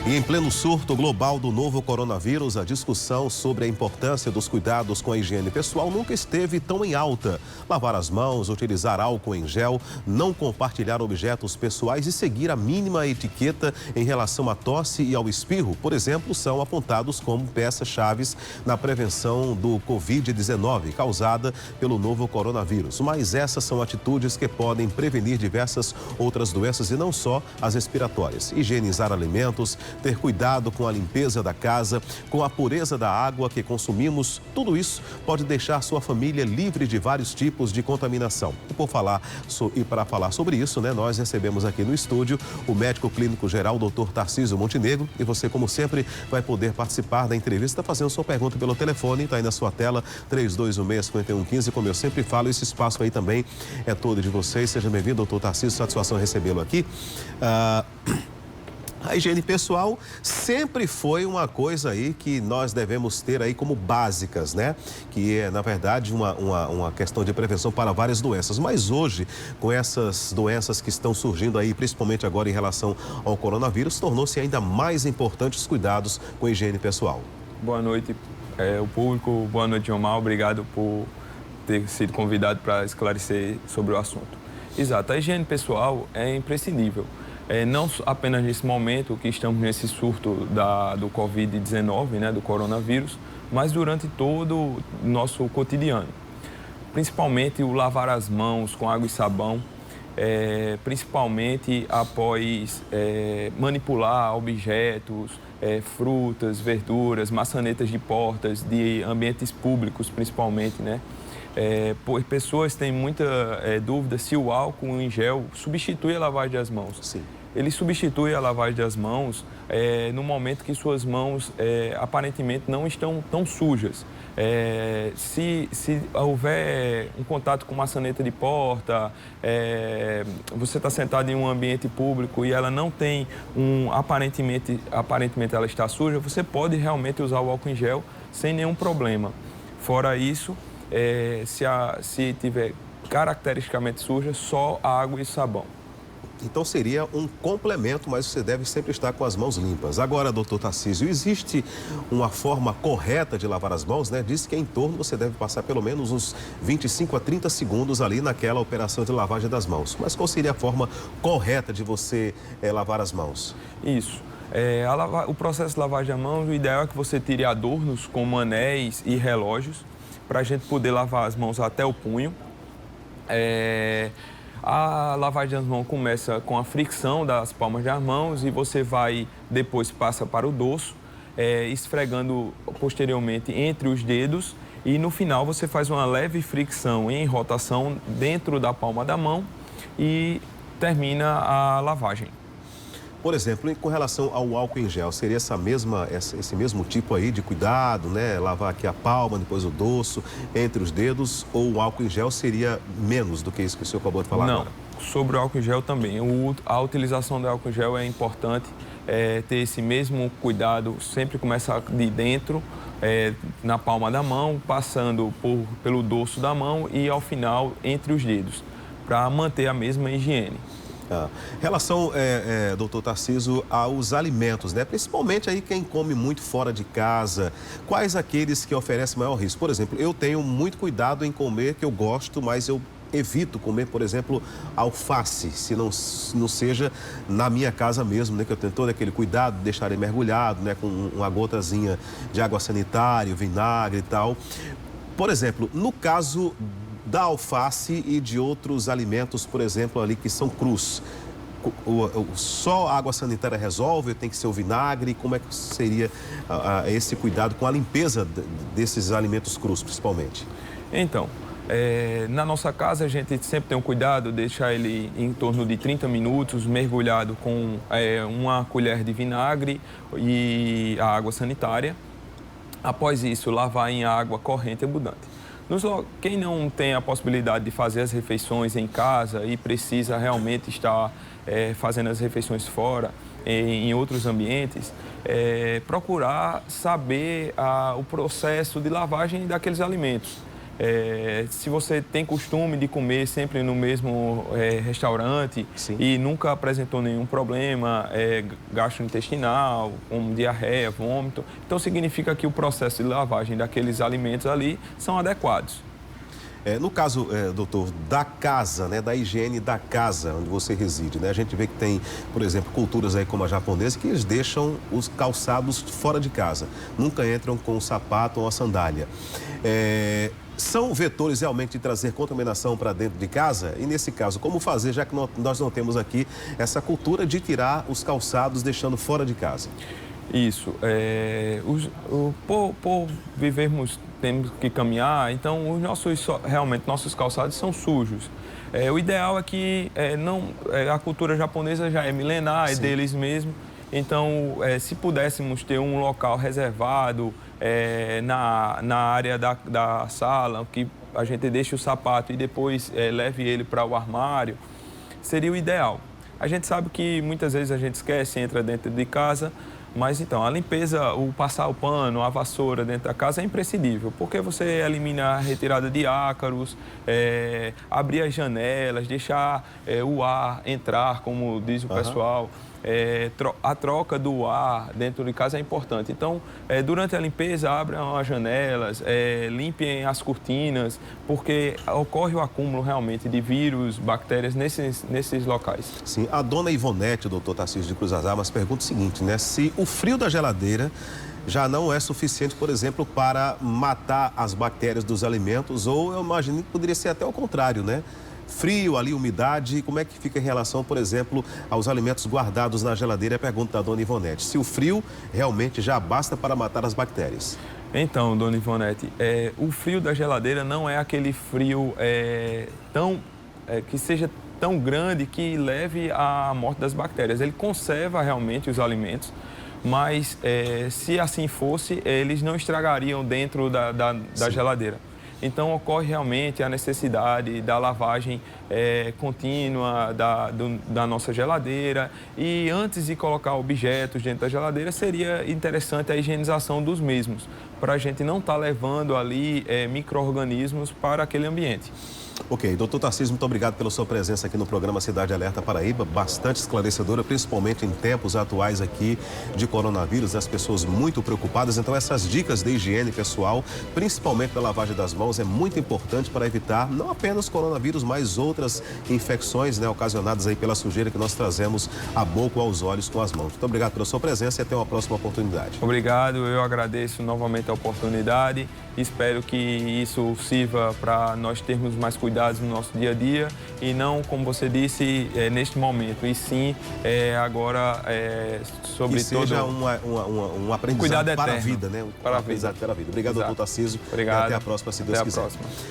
E em pleno surto global do novo coronavírus, a discussão sobre a importância dos cuidados com a higiene pessoal nunca esteve tão em alta. Lavar as mãos, utilizar álcool em gel, não compartilhar objetos pessoais e seguir a mínima etiqueta em relação à tosse e ao espirro, por exemplo, são apontados como peças-chave na prevenção do Covid-19 causada pelo novo coronavírus. Mas essas são atitudes que podem prevenir diversas outras doenças e não só as respiratórias. Higienizar alimentos, ter cuidado com a limpeza da casa, com a pureza da água que consumimos, tudo isso pode deixar sua família livre de vários tipos de contaminação. E para falar sobre isso, nós recebemos aqui no estúdio o médico clínico geral, Dr. Tarcísio Montenegro, e você, como sempre, vai poder participar da entrevista fazendo sua pergunta pelo telefone, está aí na sua tela, 3216-5115, como eu sempre falo, esse espaço aí também é todo de vocês. Seja bem-vindo, doutor Tarcísio, satisfação recebê-lo aqui. A higiene pessoal sempre foi uma coisa aí que nós devemos ter aí como básicas, Que é, na verdade, uma questão de prevenção para várias doenças. Mas hoje, com essas doenças que estão surgindo aí, principalmente agora em relação ao coronavírus, tornou-se ainda mais importante os cuidados com a higiene pessoal. Boa noite, o público. Boa noite, Gilmar. Obrigado por ter sido convidado para esclarecer sobre o assunto. Exato, a higiene pessoal é imprescindível. Não apenas nesse momento que estamos nesse surto do Covid-19, do coronavírus, mas durante todo o nosso cotidiano. Principalmente o lavar as mãos com água e sabão, principalmente após manipular objetos, frutas, verduras, maçanetas de portas, de ambientes públicos principalmente, Pessoas têm muita dúvida se o álcool em gel substitui a lavagem das mãos. Sim. Ele substitui a lavagem das mãos no momento que suas mãos aparentemente não estão tão sujas. Se houver um contato com maçaneta de porta, você está sentado em um ambiente público e ela não tem aparentemente ela está suja, você pode realmente usar o álcool em gel sem nenhum problema. Fora isso, se tiver caracteristicamente suja, só água e sabão. Então seria um complemento, mas você deve sempre estar com as mãos limpas. Agora, doutor Tarcísio, existe uma forma correta de lavar as mãos, Diz que em torno você deve passar pelo menos uns 25 a 30 segundos ali naquela operação de lavagem das mãos. Mas qual seria a forma correta de você lavar as mãos? Isso. O processo de lavagem das mãos, o ideal é que você tire adornos como anéis e relógios, para a gente poder lavar as mãos até o punho. A lavagem das mãos começa com a fricção das palmas das mãos e você depois passa para o dorso, esfregando posteriormente entre os dedos e no final você faz uma leve fricção em rotação dentro da palma da mão e termina a lavagem. Por exemplo, com relação ao álcool em gel, seria esse mesmo tipo aí de cuidado, Lavar aqui a palma, depois o dorso, entre os dedos, ou o álcool em gel seria menos do que isso que o senhor acabou de falar agora? Não, sobre o álcool em gel também. A utilização do álcool em gel é importante, ter esse mesmo cuidado, sempre começar de dentro, na palma da mão, passando pelo dorso da mão e ao final entre os dedos, para manter a mesma higiene. Relação, doutor Tarcísio, aos alimentos, Principalmente aí quem come muito fora de casa, quais aqueles que oferecem maior risco? Por exemplo, eu tenho muito cuidado em comer, que eu gosto, mas eu evito comer, por exemplo, alface, se não seja na minha casa mesmo, que eu tenho todo aquele cuidado de deixar ele mergulhado, com uma gotazinha de água sanitária, vinagre e tal. Por exemplo, no caso da alface e de outros alimentos, por exemplo, ali que são crus. Só a água sanitária resolve? Tem que ser o vinagre? Como é que seria esse cuidado com a limpeza desses alimentos crus, principalmente? Então, na nossa casa a gente sempre tem um cuidado, deixar ele em torno de 30 minutos mergulhado com uma colher de vinagre e a água sanitária. Após isso, lavar em água corrente e abundante. Quem não tem a possibilidade de fazer as refeições em casa e precisa realmente estar fazendo as refeições fora, em outros ambientes, procurar saber o processo de lavagem daqueles alimentos. Se você tem costume de comer sempre no mesmo restaurante Sim. e nunca apresentou nenhum problema gastrointestinal, como diarreia, vômito, então significa que o processo de lavagem daqueles alimentos ali são adequados. No caso, doutor, da casa, né, da higiene da casa onde você reside, né, a gente vê que tem, por exemplo, culturas aí como a japonesa que eles deixam os calçados fora de casa, nunca entram com um sapato ou a sandália. São vetores realmente de trazer contaminação para dentro de casa? E nesse caso, como fazer, já que nós não temos aqui essa cultura de tirar os calçados deixando fora de casa? Isso. Por vivermos, temos que caminhar, então realmente nossos calçados são sujos. O ideal é que a cultura japonesa já é milenar, Sim. É deles mesmo. Então, se pudéssemos ter um local reservado na área da sala, que a gente deixe o sapato e depois leve ele para o armário, seria o ideal. A gente sabe que muitas vezes a gente esquece, entra dentro de casa, mas então a limpeza, o passar o pano, a vassoura dentro da casa é imprescindível, porque você elimina a retirada de ácaros, abrir as janelas, deixar o ar entrar, como diz o pessoal. A troca do ar dentro de casa é importante. Então, durante a limpeza, abram as janelas, limpem as cortinas, porque ocorre o acúmulo realmente de vírus, bactérias nesses locais. Sim, a dona Ivonete, o doutor Tarcísio de Cruz das Almas, pergunta o seguinte, né? Se o frio da geladeira já não é suficiente, por exemplo, para matar as bactérias dos alimentos, ou eu imagino que poderia ser até o contrário, né? Frio ali, umidade, como é que fica em relação, por exemplo, aos alimentos guardados na geladeira? É a pergunta da dona Ivonete. Se o frio realmente já basta para matar as bactérias. Então, dona Ivonete, o frio da geladeira não é aquele frio que seja tão grande que leve à morte das bactérias. Ele conserva realmente os alimentos, mas se assim fosse, eles não estragariam dentro da geladeira. Então, ocorre realmente a necessidade da lavagem contínua da nossa geladeira. E antes de colocar objetos dentro da geladeira, seria interessante a higienização dos mesmos, para a gente não estar levando ali micro-organismos para aquele ambiente. Ok, doutor Tarcísio, muito obrigado pela sua presença aqui no programa Cidade Alerta Paraíba, bastante esclarecedora, principalmente em tempos atuais aqui de coronavírus, as pessoas muito preocupadas. Então, essas dicas de higiene pessoal, principalmente da lavagem das mãos, é muito importante para evitar não apenas coronavírus, mas outras infecções, né, ocasionadas aí pela sujeira que nós trazemos à boca ou aos olhos com as mãos. Muito obrigado pela sua presença e até uma próxima oportunidade. Obrigado, eu agradeço novamente a oportunidade. Espero que isso sirva para nós termos mais cuidados no nosso dia a dia e não, como você disse, neste momento, e sim agora sobre todo... Que seja um aprendizado para a vida, né? Para a vida. Obrigado, doutor Tarcísio. Obrigado. E até a próxima, se Deus quiser. Até a próxima.